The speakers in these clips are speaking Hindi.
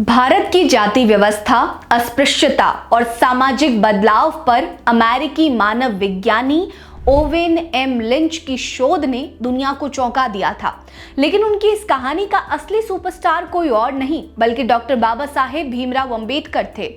भारत की जाति व्यवस्था, अस्पृश्यता और सामाजिक बदलाव पर अमेरिकी मानव विज्ञानी ओवेन एम लिंच की शोध ने दुनिया को चौंका दिया था। लेकिन उनकी इस कहानी का असली सुपरस्टार कोई और नहीं बल्कि डॉक्टर बाबा साहेब भीमराव अंबेडकर थे।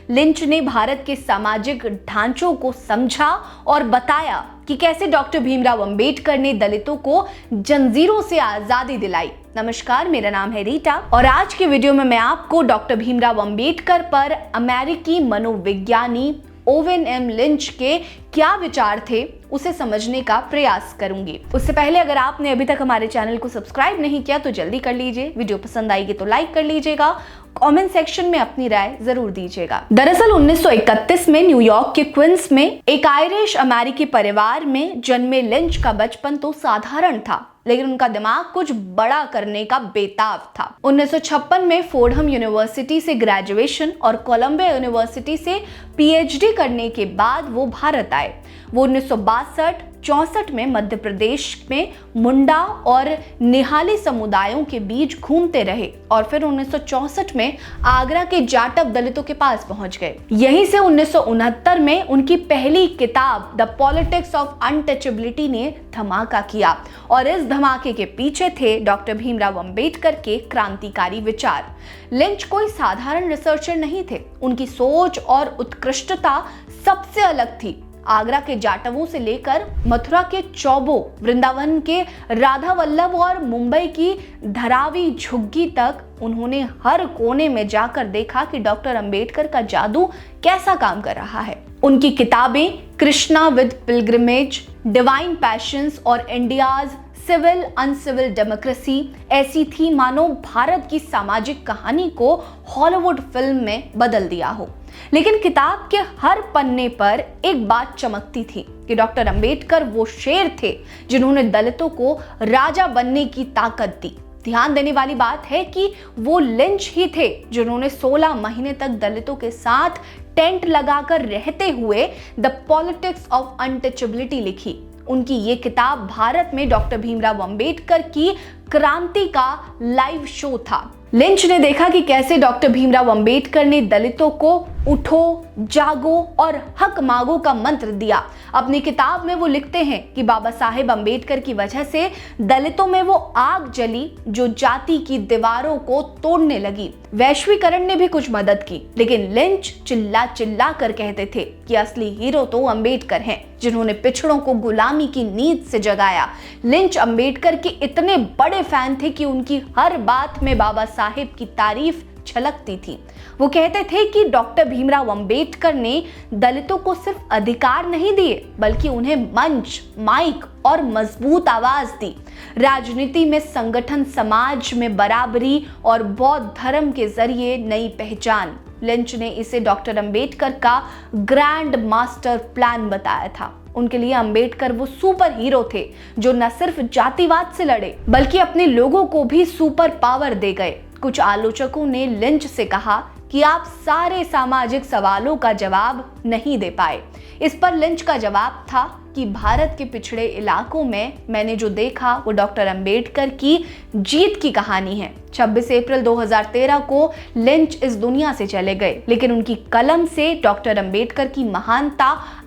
लिंच ने भारत के सामाजिक ढांचों को समझा और बताया कि कैसे डॉक्टर भीमराव अंबेडकर ने दलितों को जंजीरों से आजादी दिलाई। नमस्कार, मेरा नाम है रीटा और आज के वीडियो में मैं आपको डॉक्टर भीमराव अंबेडकर पर अमेरिकी मनोविज्ञानी ओवेन एम लिंच के क्या विचार थे उसे समझने का प्रयास करूंगी। उससे पहले अगर आपने अभी तक हमारे चैनल को सब्सक्राइब नहीं किया तो जल्दी कर लीजिए। वीडियो पसंद आएगी तो लाइक कर लीजिएगा, कमेंट सेक्शन में अपनी राय जरूर दीजिएगा। दरअसल 1931 में न्यूयॉर्क के क्वींस में एक आयरिश अमेरिकी परिवार में जन्मे लिंच का बचपन तो साधारण था, लेकिन उनका दिमाग कुछ बड़ा करने का बेताब था। 1956 में फोर्डहम यूनिवर्सिटी से ग्रेजुएशन और कोलंबिया यूनिवर्सिटी से पीएचडी करने के बाद वो भारत आए। वो 1962-64 में मध्य प्रदेश में मुंडा और निहाली समुदायों के बीच घूमते रहे और फिर 1964 में आगरा के जाटव दलितों के पास पहुंच गए। यहीं से 1969 में उनकी पहली किताब द पॉलिटिक्स ऑफ अनटचेबिलिटी ने धमाका किया और इस धमाके के पीछे थे डॉक्टर भीमराव अंबेडकर के क्रांतिकारी विचार। लिंच कोई साधारण रिसर्चर नहीं थे। उनकी सोच और उत्कृष्टता सबसे अलग थी। आगरा के जाटवों से लेकर मथुरा के चौबो, वृंदावन के राधा वल्लभ और मुंबई की धरावी झुग्गी तक उन्होंने हर कोने में जाकर देखा कि डॉक्टर अंबेडकर का जादू कैसा काम कर रहा है। उनकी किताबें Krishna with pilgrimage, divine patience और इंडियाज सिविल अनसिविल डेमोक्रेसी ऐसी थी मानो भारत की सामाजिक कहानी को हॉलीवुड फिल्म में बदल दिया हो। लेकिन किताब के हर पन्ने पर एक बात चमकती थी कि डॉक्टर अंबेडकर वो शेर थे जिन्होंने दलितों को राजा बनने की ताकत दी। ध्यान देने वाली बात है कि वो लिंच ही थे जिन्होंने 16 महीने तक दलितों के साथ टेंट लगाकर रहते हुए द पॉलिटिक्स ऑफ अनटचेबिलिटी लिखी। उनकी ये किताब भारत में डॉक्टर भीमराव अंबेडकर की क्रांति का लाइव शो था। लिंच ने देखा कि कैसे डॉक्टर भीमराव अंबेडकर ने दलितों को उठो, जागो और हक मांगो का मंत्र दिया। अपनी किताब में वो लिखते हैं कि बाबा साहेब अंबेडकर की वजह से दलितों में वो आग जली जो जाति की दीवारों को तोड़ने लगी। वैश्वीकरण ने भी कुछ मदद की, लेकिन लिंच चिल्ला चिल्ला कर कहते थे कि असली हीरो तो अंबेडकर हैं जिन्होंने पिछड़ों को गुलामी की नींद से जगाया। लिंच अंबेडकर के इतने बड़े फैन थे कि उनकी हर बात में बाबा साहेब की तारीफ छलकती थी। वो कहते थे कि डॉक्टर भीमराव अंबेडकर ने दलितों को सिर्फ अधिकार नहीं दिए बल्कि उन्हें मंच, माइक और मजबूत आवाज दी। राजनीति में संगठन, समाज में बराबरी और बौद्ध धर्म के जरिए नई पहचान। लिंच ने इसे डॉक्टर अंबेडकर का ग्रैंड मास्टर प्लान बताया था। उनके लिए अंबेडकर वो सुपर हीरो थे जो न सिर्फ जातिवाद से लड़े बल्कि अपने लोगों को भी सुपर पावर दे गए। कुछ आलोचकों ने लिंच से कहा कि आप सारे सामाजिक सवालों का जवाब नहीं दे पाए। इस पर लिंच का जवाब था कि भारत के पिछड़े इलाकों में मैंने जो देखा वो डॉक्टर अंबेडकर की जीत की कहानी है। 26 अप्रैल 2013 को लिंच इस दुनिया से चले गए, लेकिन उनकी कलम से डॉक्टर अंबेडकर की महानता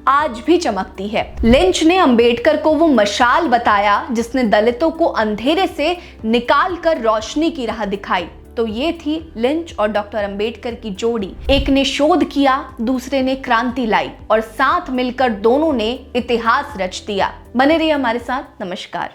आज भी चमकती है। लिंच ने अंबेडकर को वो मशाल बताया जिसने दलितों को अंधेरे से निकाल कर रोशनी की राह दिखाई। तो ये थी लिंच और डॉक्टर अंबेडकर की जोड़ी। एक ने शोध किया, दूसरे ने क्रांति लाई और साथ मिलकर दोनों ने इतिहास रच दिया। बने रहिए हमारे साथ। नमस्कार।